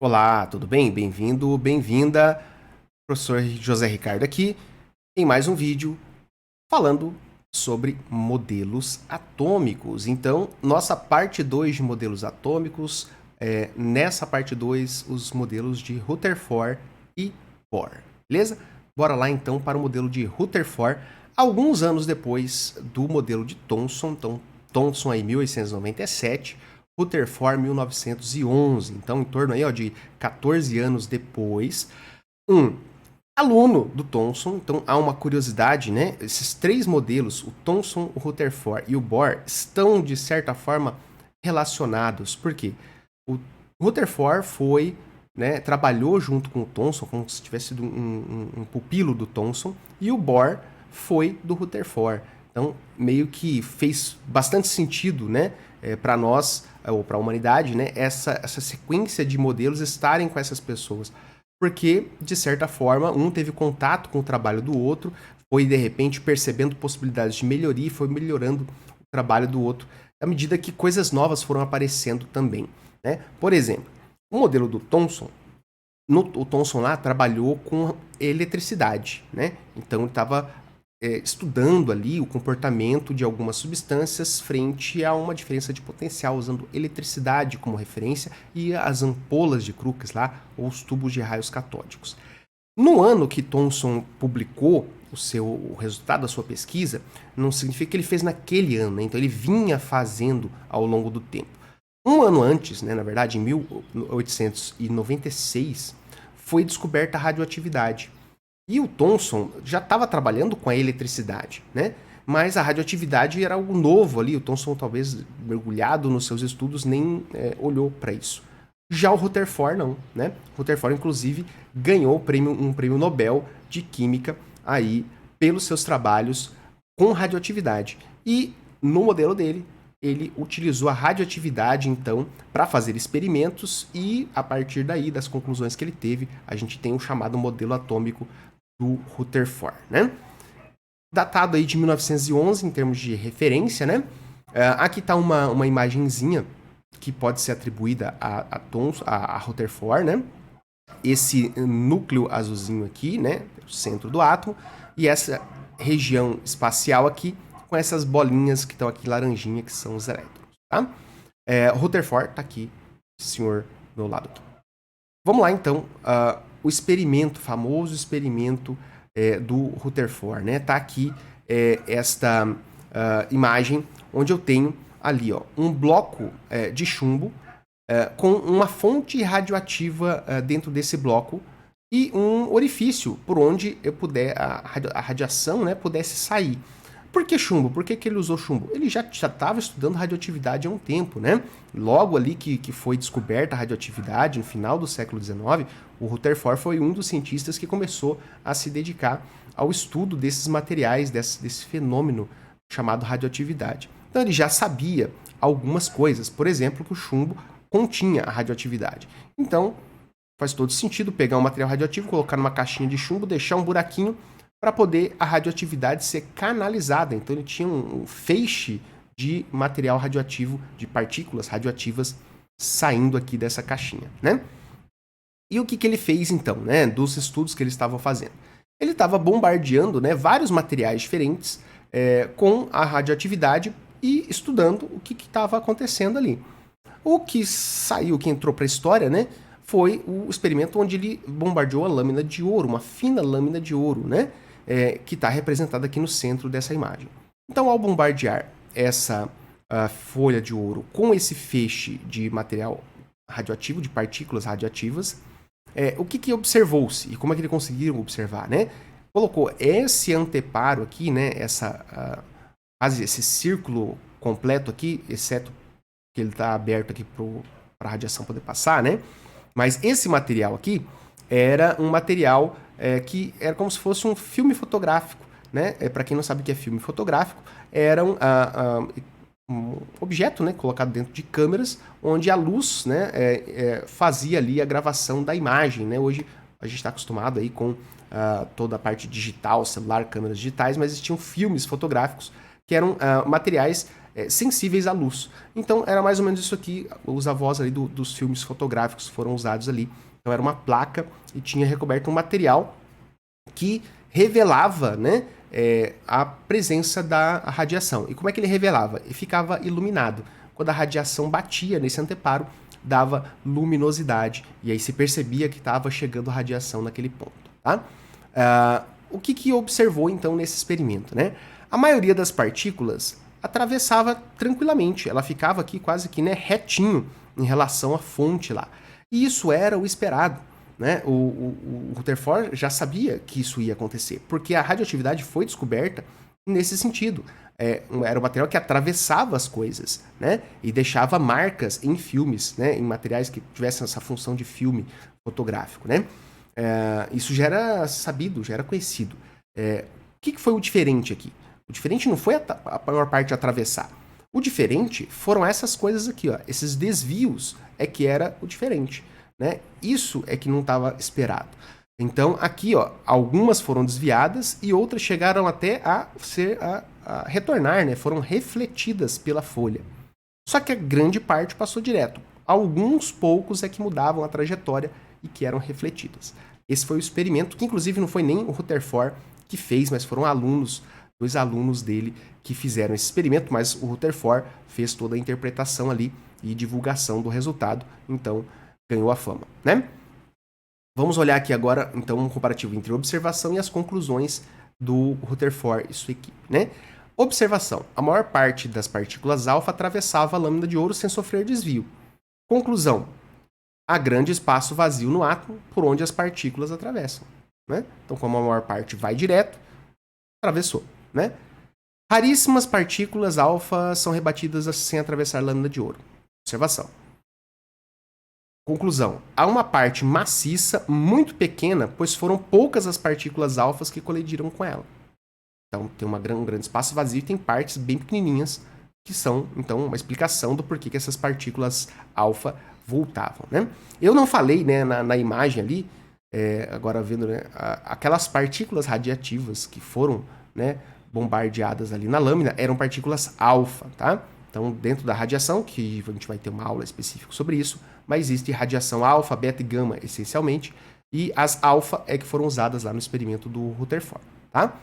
Olá, tudo bem? Bem-vindo, bem-vinda. Professor José Ricardo aqui em mais um vídeo falando sobre modelos atômicos. Então, nossa parte 2 de modelos atômicos, nessa parte 2, os modelos de Rutherford e Bohr, beleza? Bora lá então para o modelo de Rutherford, alguns anos depois do modelo de Thomson. Então, Thomson aí 1897, Rutherford 1911. Então, em torno aí, ó, de 14 anos depois, um aluno do Thomson. Então, há uma curiosidade, né? Esses três modelos, o Thomson, o Rutherford e o Bohr, estão, de certa forma, relacionados. Por quê? O Rutherford foi, né, trabalhou junto com o Thomson, como se tivesse sido um pupilo do Thomson, e o Bohr foi do Rutherford. Então, meio que fez bastante sentido, né, para nós, ou para a humanidade, né, essa sequência de modelos estarem com essas pessoas. Porque, de certa forma, um teve contato com o trabalho do outro, foi, de repente, percebendo possibilidades de melhoria e foi melhorando o trabalho do outro, à medida que coisas novas foram aparecendo também, né? Por exemplo, o modelo do Thomson, o Thomson lá trabalhou com eletricidade, né? Então ele estava estudando ali o comportamento de algumas substâncias frente a uma diferença de potencial, usando eletricidade como referência e as ampolas de Crookes lá, ou os tubos de raios catódicos. No ano que Thomson publicou o resultado da sua pesquisa, não significa que ele fez naquele ano, né? Então ele vinha fazendo ao longo do tempo. Um ano antes, né, na verdade, em 1896, foi descoberta a radioatividade. E o Thomson já estava trabalhando com a eletricidade, né? Mas a radioatividade era algo novo ali. O Thomson, talvez mergulhado nos seus estudos, nem olhou para isso. Já o Rutherford não, né? O Rutherford, inclusive, ganhou um prêmio Nobel de Química aí pelos seus trabalhos com radioatividade. E no modelo dele, ele utilizou a radioatividade, então, para fazer experimentos e, a partir daí, das conclusões que ele teve, a gente tem o chamado modelo atômico do Rutherford, né? Datado aí de 1911 em termos de referência, né? Aqui está uma imagenzinha que pode ser atribuída a Rutherford, né? Esse núcleo azulzinho aqui, né? O centro do átomo, e essa região espacial aqui com essas bolinhas que estão aqui laranjinha, que são os elétrons, tá? Rutherford está aqui, senhor do meu lado aqui. Vamos lá, então, o experimento, famoso experimento do Rutherford, né? Tá aqui esta imagem, onde eu tenho ali, ó, um bloco de chumbo com uma fonte radioativa dentro desse bloco e um orifício por onde a radiação, né, pudesse sair. Por que chumbo? Por que ele usou chumbo? Ele já estava estudando radioatividade há um tempo, né? Logo ali que foi descoberta a radioatividade, no final do século XIX, o Rutherford foi um dos cientistas que começou a se dedicar ao estudo desses materiais, desse fenômeno chamado radioatividade. Então ele já sabia algumas coisas, por exemplo, que o chumbo continha a radioatividade. Então faz todo sentido pegar um material radioativo, colocar numa caixinha de chumbo, deixar um buraquinho para poder a radioatividade ser canalizada. Então ele tinha um feixe de material radioativo, de partículas radioativas saindo aqui dessa caixinha, né? E o que ele fez então, né, dos estudos que ele estava fazendo? Ele estava bombardeando, né, vários materiais diferentes com a radioatividade e estudando o que estava acontecendo ali. O que saiu, que entrou para a história, né, foi o experimento onde ele bombardeou a lâmina de ouro, uma fina lâmina de ouro, né, que está representada aqui no centro dessa imagem. Então, ao bombardear essa folha de ouro com esse feixe de material radioativo, de partículas radioativas, o que observou-se e como é que ele conseguiram observar, né? Colocou esse anteparo aqui, né, esse círculo completo aqui, exceto que ele está aberto aqui para a radiação poder passar, né? Mas esse material aqui era um material que era como se fosse um filme fotográfico, né? Para quem não sabe o que é filme fotográfico, era um objeto, né, colocado dentro de câmeras, onde a luz, né, fazia ali a gravação da imagem, né? Hoje a gente está acostumado aí com toda a parte digital, celular, câmeras digitais, mas existiam filmes fotográficos que eram materiais sensíveis à luz. Então era mais ou menos isso aqui, os avós ali dos filmes fotográficos foram usados ali. Então era uma placa e tinha recoberto um material que revelava, né, a presença da radiação. E como é que ele revelava? Ele ficava iluminado. Quando a radiação batia nesse anteparo, dava luminosidade. E aí se percebia que estava chegando radiação naquele ponto. Tá? O que observou então nesse experimento? Né? A maioria das partículas atravessava tranquilamente. Ela ficava aqui quase que, né, retinho em relação à fonte lá. E isso era o esperado. Né? O Rutherford já sabia que isso ia acontecer, porque a radioatividade foi descoberta nesse sentido. Era um material que atravessava as coisas, né? E deixava marcas em filmes, né? Em materiais que tivessem essa função de filme fotográfico. Né? Isso já era sabido, já era conhecido. O que foi o diferente aqui? O diferente não foi a maior parte de atravessar. O diferente foram essas coisas aqui, ó. Esses desvios é que era o diferente. Né? Isso é que não estava esperado. Então, aqui, ó, algumas foram desviadas e outras chegaram até a retornar, né? Foram refletidas pela folha. Só que a grande parte passou direto. Alguns poucos é que mudavam a trajetória e que eram refletidas. Esse foi o experimento, que inclusive não foi nem o Rutherford que fez, mas foram dois alunos dele que fizeram esse experimento, mas o Rutherford fez toda a interpretação ali e divulgação do resultado. Então, ganhou a fama, né? Vamos olhar aqui agora, então, um comparativo entre a observação e as conclusões do Rutherford e sua equipe, né? Observação. A maior parte das partículas alfa atravessava a lâmina de ouro sem sofrer desvio. Conclusão. Há grande espaço vazio no átomo por onde as partículas atravessam, né? Então, como a maior parte vai direto, atravessou, né? Raríssimas partículas alfa são rebatidas sem atravessar a lâmina de ouro. Observação. Conclusão. Há uma parte maciça muito pequena, pois foram poucas as partículas alfas que colidiram com ela. Então, tem um grande espaço vazio e tem partes bem pequenininhas que são, então, uma explicação do porquê que essas partículas alfa voltavam, né? Eu não falei, né, na imagem ali, agora vendo, né, aquelas partículas radiativas que foram, né, bombardeadas ali na lâmina eram partículas alfa, tá? Então, dentro da radiação, que a gente vai ter uma aula específica sobre isso, mas existe radiação alfa, beta e gama, essencialmente, e as alfa é que foram usadas lá no experimento do Rutherford, tá?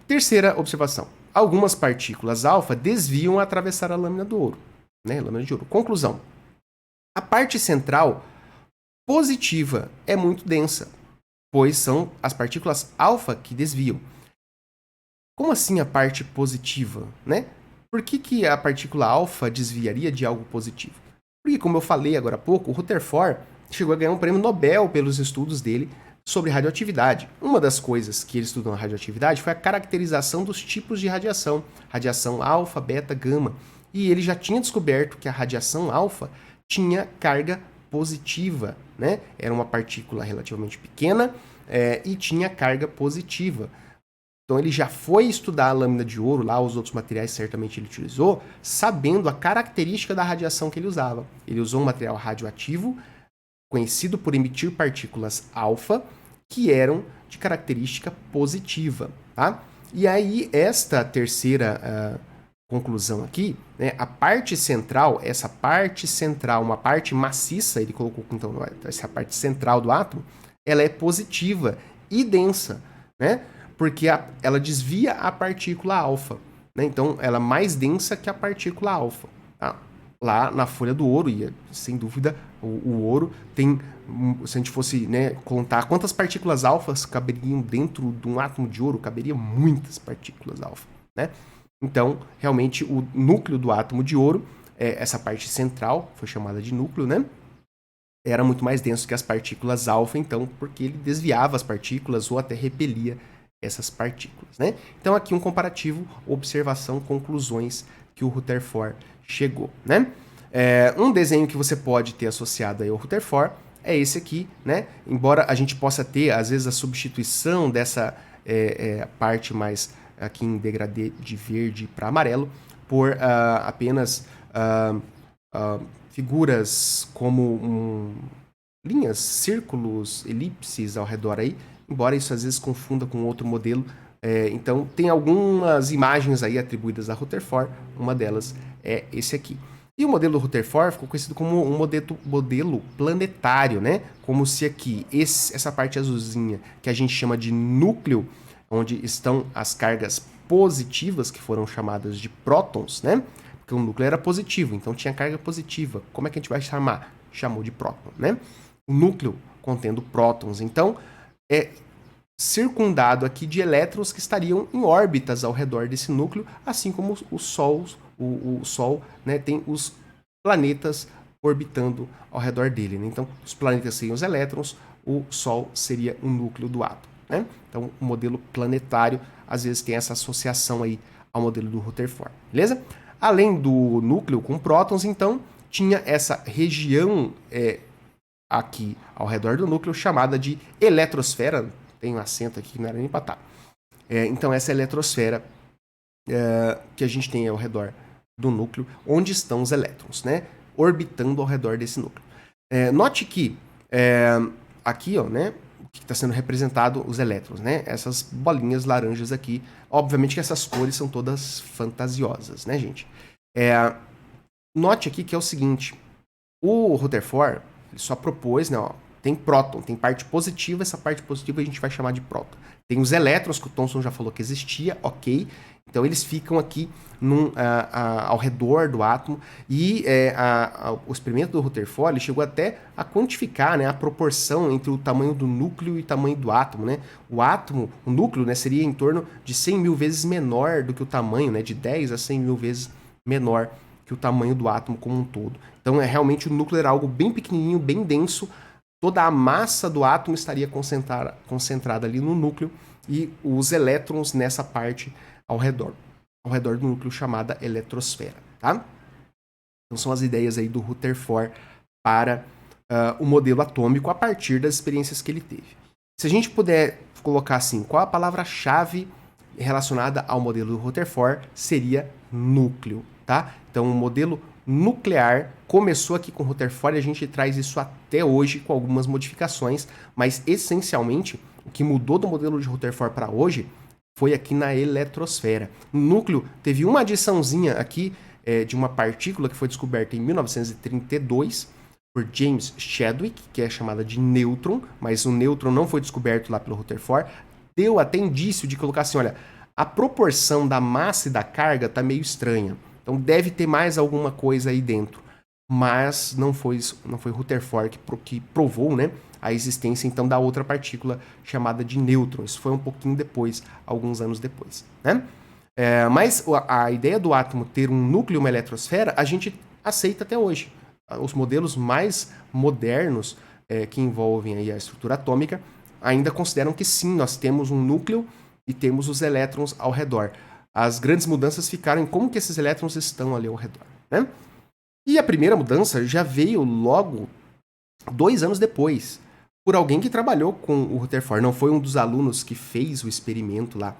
Terceira observação. Algumas partículas alfa desviam a atravessar a lâmina do ouro, né? Lâmina de ouro. Conclusão. A parte central positiva é muito densa, pois são as partículas alfa que desviam. Como assim a parte positiva, né? Por que a partícula alfa desviaria de algo positivo? Porque, como eu falei agora há pouco, o Rutherford chegou a ganhar um prêmio Nobel pelos estudos dele sobre radioatividade. Uma das coisas que ele estudou na radioatividade foi a caracterização dos tipos de radiação. Radiação alfa, beta, gama. E ele já tinha descoberto que a radiação alfa tinha carga positiva, né? Era uma partícula relativamente pequena e tinha carga positiva. Então ele já foi estudar a lâmina de ouro, lá os outros materiais certamente ele utilizou, sabendo a característica da radiação que ele usava. Ele usou um material radioativo, conhecido por emitir partículas alfa, que eram de característica positiva. Tá? E aí, esta terceira conclusão aqui, né, a parte central, essa parte central, uma parte maciça, ele colocou então essa parte central do átomo, ela é positiva e densa, né? Porque ela desvia a partícula alfa, né? Então, ela é mais densa que a partícula alfa. Tá? Lá na folha do ouro, e sem dúvida, o ouro tem, se a gente fosse, né, contar quantas partículas alfas caberiam dentro de um átomo de ouro, caberia muitas partículas alfa, né? Então, realmente, o núcleo do átomo de ouro, essa parte central, foi chamada de núcleo, né? Era muito mais denso que as partículas alfa, então, porque ele desviava as partículas ou até repelia essas partículas, né? Então, aqui um comparativo, observação, conclusões que o Rutherford chegou, né? Um desenho que você pode ter associado aí ao Rutherford é esse aqui, né? Embora a gente possa ter, às vezes, a substituição dessa parte mais aqui em degradê de verde para amarelo por apenas figuras como linhas, círculos, elipses ao redor aí, embora isso às vezes confunda com outro modelo, Então, tem algumas imagens aí atribuídas a Rutherford, uma delas é esse aqui. E o modelo do Rutherford ficou conhecido como um modelo planetário, né? Como se aqui, essa parte azulzinha, que a gente chama de núcleo, onde estão as cargas positivas, que foram chamadas de prótons, né? Porque o núcleo era positivo, então tinha carga positiva. Como é que a gente vai chamar? Chamou de próton, né? O núcleo contendo prótons. Então, é circundado aqui de elétrons que estariam em órbitas ao redor desse núcleo, assim como o Sol, né, tem os planetas orbitando ao redor dele. Né? Então, os planetas seriam os elétrons, o Sol seria o núcleo do átomo. Né? Então, o modelo planetário, às vezes, tem essa associação aí ao modelo do Rutherford. Beleza? Além do núcleo com prótons, então, tinha essa região aqui ao redor do núcleo chamada de eletrosfera. Tem um acento aqui que não era nem para estar. Então, essa eletrosfera que a gente tem ao redor do núcleo, onde estão os elétrons, né? Orbitando ao redor desse núcleo. Note que aqui, ó, né? O que está sendo representado os elétrons, né? Essas bolinhas laranjas aqui. Obviamente que essas cores são todas fantasiosas, né, gente? Note aqui que é o seguinte: o Rutherford ele só propôs, né? Ó, tem próton, tem parte positiva, essa parte positiva a gente vai chamar de próton. Tem os elétrons, que o Thomson já falou que existia, ok. Então eles ficam aqui ao redor do átomo. E o experimento do Rutherford ele chegou até a quantificar, né, a proporção entre o tamanho do núcleo e o tamanho do átomo. Né? O núcleo, né, seria em torno de 100 mil vezes menor do que o tamanho, né, de 10 a 100 mil vezes menor que o tamanho do átomo como um todo. Então realmente o núcleo era algo bem pequenininho, bem denso. Toda a massa do átomo estaria concentrada ali no núcleo e os elétrons nessa parte ao redor do núcleo chamada eletrosfera, tá? Então são as ideias aí do Rutherford para o modelo atômico a partir das experiências que ele teve. Se a gente puder colocar assim, qual a palavra-chave relacionada ao modelo do Rutherford seria núcleo, tá? Então o modelo nuclear começou aqui com Rutherford e a gente traz isso até hoje com algumas modificações, mas essencialmente o que mudou do modelo de Rutherford para hoje foi aqui na eletrosfera. No núcleo teve uma adiçãozinha aqui de uma partícula que foi descoberta em 1932 por James Chadwick, que é chamada de nêutron, mas o nêutron não foi descoberto lá pelo Rutherford. Deu até indício de colocar assim, olha, a proporção da massa e da carga está meio estranha. Então deve ter mais alguma coisa aí dentro. Mas não foi Rutherford que provou, né, a existência então da outra partícula chamada de nêutron. Isso foi um pouquinho depois, alguns anos depois. Né? Mas a ideia do átomo ter um núcleo e uma eletrosfera, a gente aceita até hoje. Os modelos mais modernos que envolvem aí a estrutura atômica ainda consideram que sim, nós temos um núcleo e temos os elétrons ao redor. As grandes mudanças ficaram em como que esses elétrons estão ali ao redor. Né? E a primeira mudança já veio logo 2 anos depois, por alguém que trabalhou com o Rutherford. Não foi um dos alunos que fez o experimento lá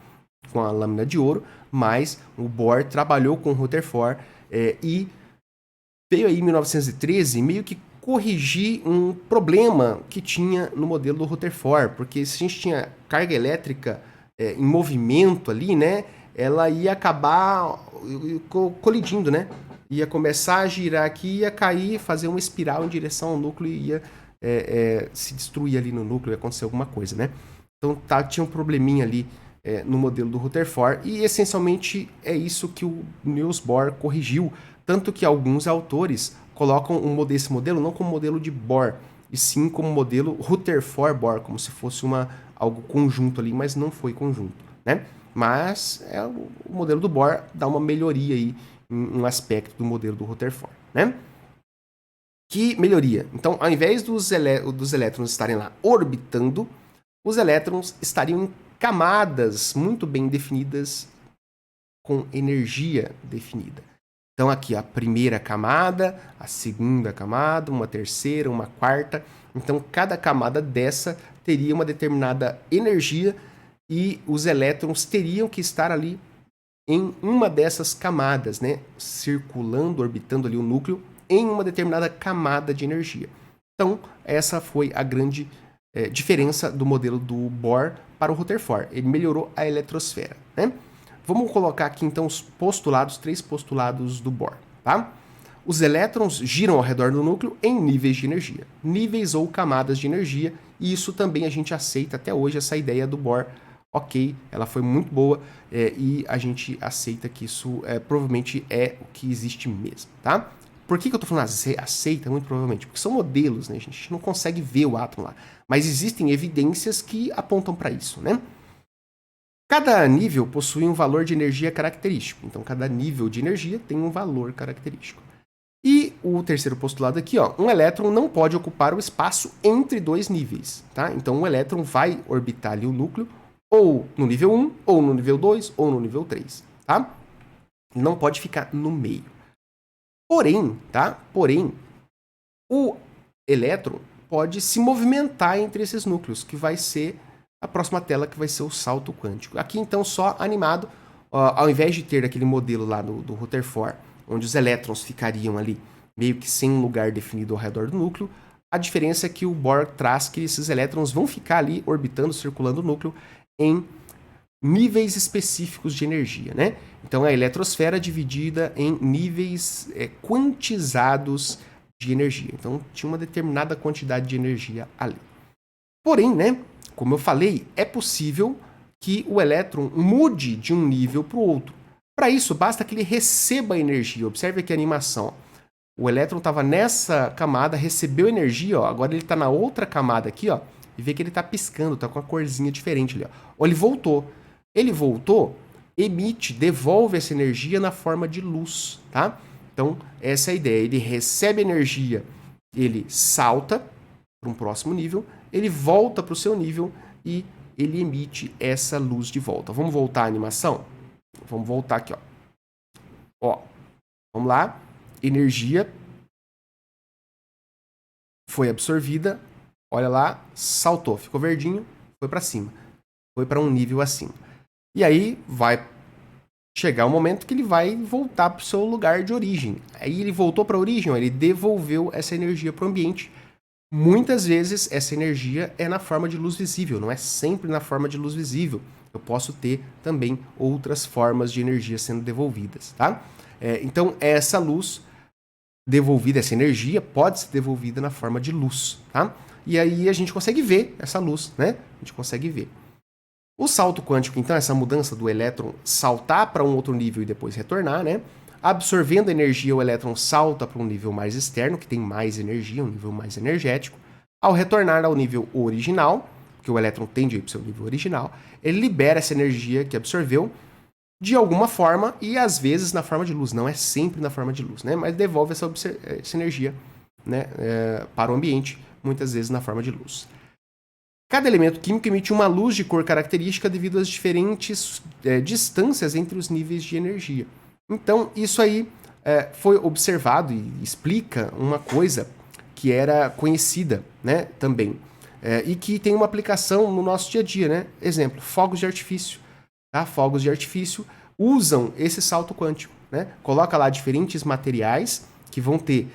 com a lâmina de ouro, mas o Bohr trabalhou com o Rutherford e veio aí em 1913 meio que corrigir um problema que tinha no modelo do Rutherford, porque se a gente tinha carga elétrica em movimento ali, né, ela ia acabar colidindo, né? Ia começar a girar aqui, ia cair, fazer uma espiral em direção ao núcleo e ia se destruir ali no núcleo, ia acontecer alguma coisa, né? Então tinha um probleminha ali no modelo do Rutherford e essencialmente é isso que o Niels Bohr corrigiu, tanto que alguns autores colocam esse modelo não como modelo de Bohr, e sim como modelo Rutherford-Bohr, como se fosse algo conjunto ali, mas não foi conjunto, né? Mas o modelo do Bohr dá uma melhoria aí em um aspecto do modelo do Rutherford, né? Que melhoria? Então, ao invés dos elétrons estarem lá orbitando, os elétrons estariam em camadas muito bem definidas, com energia definida. Então, aqui a primeira camada, a segunda camada, uma terceira, uma quarta. Então, cada camada dessa teria uma determinada energia e os elétrons teriam que estar ali em uma dessas camadas, né? Circulando, orbitando ali o núcleo em uma determinada camada de energia. Então, essa foi a grande diferença do modelo do Bohr para o Rutherford. Ele melhorou a eletrosfera, né? Vamos colocar aqui então os postulados, 3 postulados do Bohr, tá? Os elétrons giram ao redor do núcleo em níveis de energia, níveis ou camadas de energia, e isso também a gente aceita até hoje, essa ideia do Bohr. Ok, ela foi muito boa e a gente aceita que isso provavelmente é o que existe mesmo, tá? Por que eu tô falando aceita? Muito provavelmente, porque são modelos, né? A gente não consegue ver o átomo lá, mas existem evidências que apontam para isso, né? Cada nível possui um valor de energia característico, então cada nível de energia tem um valor característico. E o terceiro postulado aqui, ó, um elétron não pode ocupar o espaço entre dois níveis, tá? Então o elétron vai orbitar ali o núcleo ou no nível 1, ou no nível 2, ou no nível 3, tá? Não pode ficar no meio. Porém, tá? Porém, o elétron pode se movimentar entre esses núcleos, que vai ser a próxima tela, que vai ser o salto quântico. Aqui, então, só animado, ao invés de ter aquele modelo lá do Rutherford, onde os elétrons ficariam ali meio que sem um lugar definido ao redor do núcleo, a diferença é que o Bohr traz que esses elétrons vão ficar ali orbitando, circulando o núcleo em níveis específicos de energia, né? Então, a eletrosfera é dividida em níveis quantizados de energia. Então, tinha uma determinada quantidade de energia ali. Porém, né, como eu falei, é possível que o elétron mude de um nível para o outro. Para isso, basta que ele receba energia. Observe aqui a animação. O elétron estava nessa camada, recebeu energia, ó, agora ele está na outra camada aqui, ó, e vê que ele está piscando, está com uma corzinha diferente ali. Ó, ele voltou. Ele voltou, emite, devolve essa energia na forma de luz, tá? Então, essa é a ideia. Ele recebe energia, ele salta para um próximo nível, ele volta para o seu nível e ele emite essa luz de volta. Vamos voltar à animação? Vamos voltar aqui, ó. Ó, vamos lá. Energia foi absorvida. Olha lá, saltou, ficou verdinho, foi para cima. Foi para um nível acima. E aí vai chegar um momento que ele vai voltar para o seu lugar de origem. Aí ele voltou para a origem, ó, ele devolveu essa energia para o ambiente. Muitas vezes essa energia é na forma de luz visível, não é sempre na forma de luz visível. Eu posso ter também outras formas de energia sendo devolvidas, tá? Então, essa luz devolvida, essa energia, pode ser devolvida na forma de luz, tá? E aí a gente consegue ver essa luz, né? A gente consegue ver. O salto quântico, então, essa mudança do elétron saltar para um outro nível e depois retornar, né? Absorvendo energia, o elétron salta para um nível mais externo, que tem mais energia, um nível mais energético. Ao retornar ao nível original, que o elétron tende a ir para o seu nível original, ele libera essa energia que absorveu de alguma forma e às vezes na forma de luz. Não é sempre na forma de luz, né? Mas devolve essa energia, né, para o ambiente, muitas vezes na forma de luz. Cada elemento químico emite uma luz de cor característica devido às diferentes distâncias entre os níveis de energia. Então, isso aí foi observado e explica uma coisa que era conhecida, né, também, e que tem uma aplicação no nosso dia a dia, né? Exemplo, fogos de artifício. Tá? Fogos de artifício usam esse salto quântico, né? Coloca lá diferentes materiais que vão ter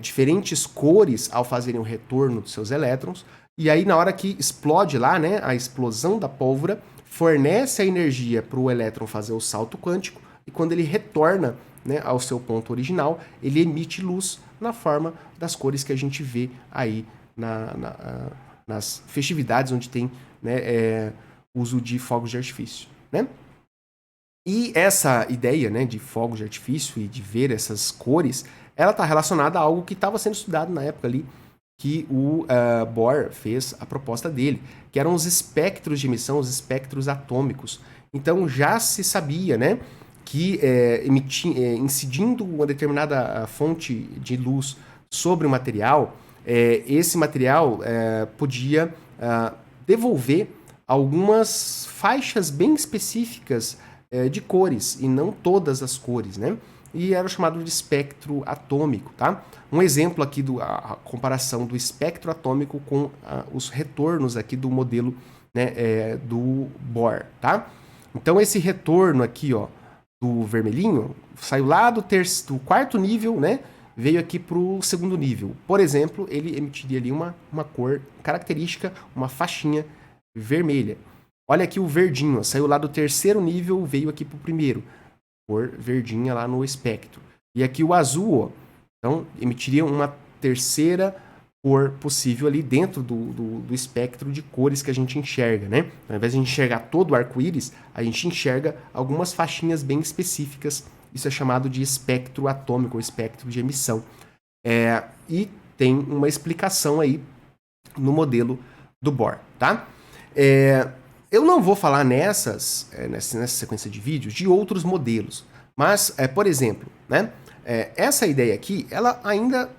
diferentes cores ao fazerem o retorno dos seus elétrons, e aí na hora que explode lá, né, a explosão da pólvora fornece a energia para o elétron fazer o salto quântico, e quando ele retorna, né, ao seu ponto original, ele emite luz na forma das cores que a gente vê aí nas festividades onde tem, né, uso de fogos de artifício, né? E essa ideia, né, de fogos de artifício e de ver essas cores, ela está relacionada a algo que estava sendo estudado na época ali, que o Bohr fez a proposta dele, que eram os espectros de emissão, os espectros atômicos. Então já se sabia, né, que incidindo uma determinada fonte de luz sobre o material, esse material podia devolver algumas faixas bem específicas de cores, e não todas as cores, né? E era chamado de espectro atômico, tá? Um exemplo aqui a comparação do espectro atômico com os retornos aqui do modelo, né, do Bohr, tá? Então esse retorno aqui, ó, do vermelhinho, saiu lá do quarto nível, né? Veio aqui para o segundo nível. Por exemplo, ele emitiria ali uma cor característica, uma faixinha vermelha. Olha aqui o verdinho, ó, saiu lá do terceiro nível, veio aqui pro primeiro. Cor verdinha lá no espectro. E aqui o azul, ó, então emitiria uma terceira cor possível ali dentro do espectro de cores que a gente enxerga, né? Ao invés de enxergar todo o arco-íris, a gente enxerga algumas faixinhas bem específicas. Isso é chamado de espectro atômico, ou espectro de emissão. E tem uma explicação aí no modelo do Bohr, tá? Eu não vou falar nessa sequência de vídeos de outros modelos, mas, por exemplo, né, essa ideia aqui, ela ainda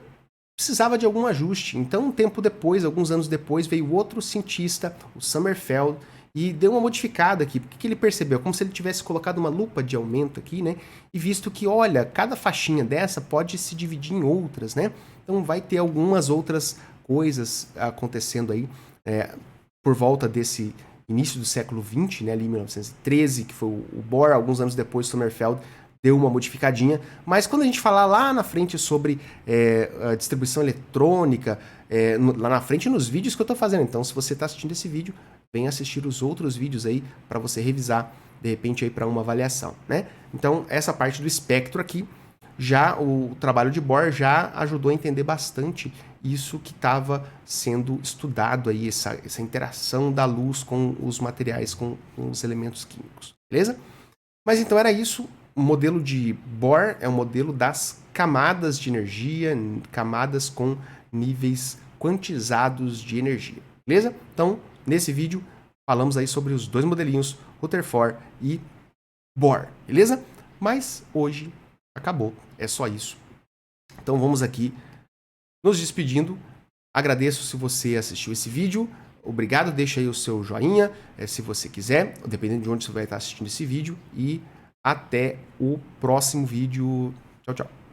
precisava de algum ajuste. Então, um tempo depois, alguns anos depois, veio outro cientista, o Sommerfeld, e deu uma modificada aqui. O que ele percebeu? Como se ele tivesse colocado uma lupa de aumento aqui, né? E visto que, olha, cada faixinha dessa pode se dividir em outras, né? Então, vai ter algumas outras coisas acontecendo aí por volta desse início do século XX, né? Ali em 1913, que foi o Bohr. Alguns anos depois, o Sommerfeld deu uma modificadinha, mas quando a gente falar lá na frente sobre a distribuição eletrônica, lá na frente nos vídeos que eu estou fazendo, então se você está assistindo esse vídeo, vem assistir os outros vídeos aí para você revisar, de repente aí para uma avaliação, né? Então essa parte do espectro aqui, já o trabalho de Bohr já ajudou a entender bastante isso que estava sendo estudado aí, essa interação da luz com os materiais, com os elementos químicos, beleza? Mas então era isso. O modelo de Bohr é o modelo das camadas de energia, camadas com níveis quantizados de energia, beleza? Então, nesse vídeo, falamos aí sobre os dois modelinhos, Rutherford e Bohr, beleza? Mas hoje acabou, é só isso. Então vamos aqui nos despedindo. Agradeço se você assistiu esse vídeo. Obrigado, deixa aí o seu joinha, se você quiser, dependendo de onde você vai estar assistindo esse vídeo. E até o próximo vídeo. Tchau, tchau.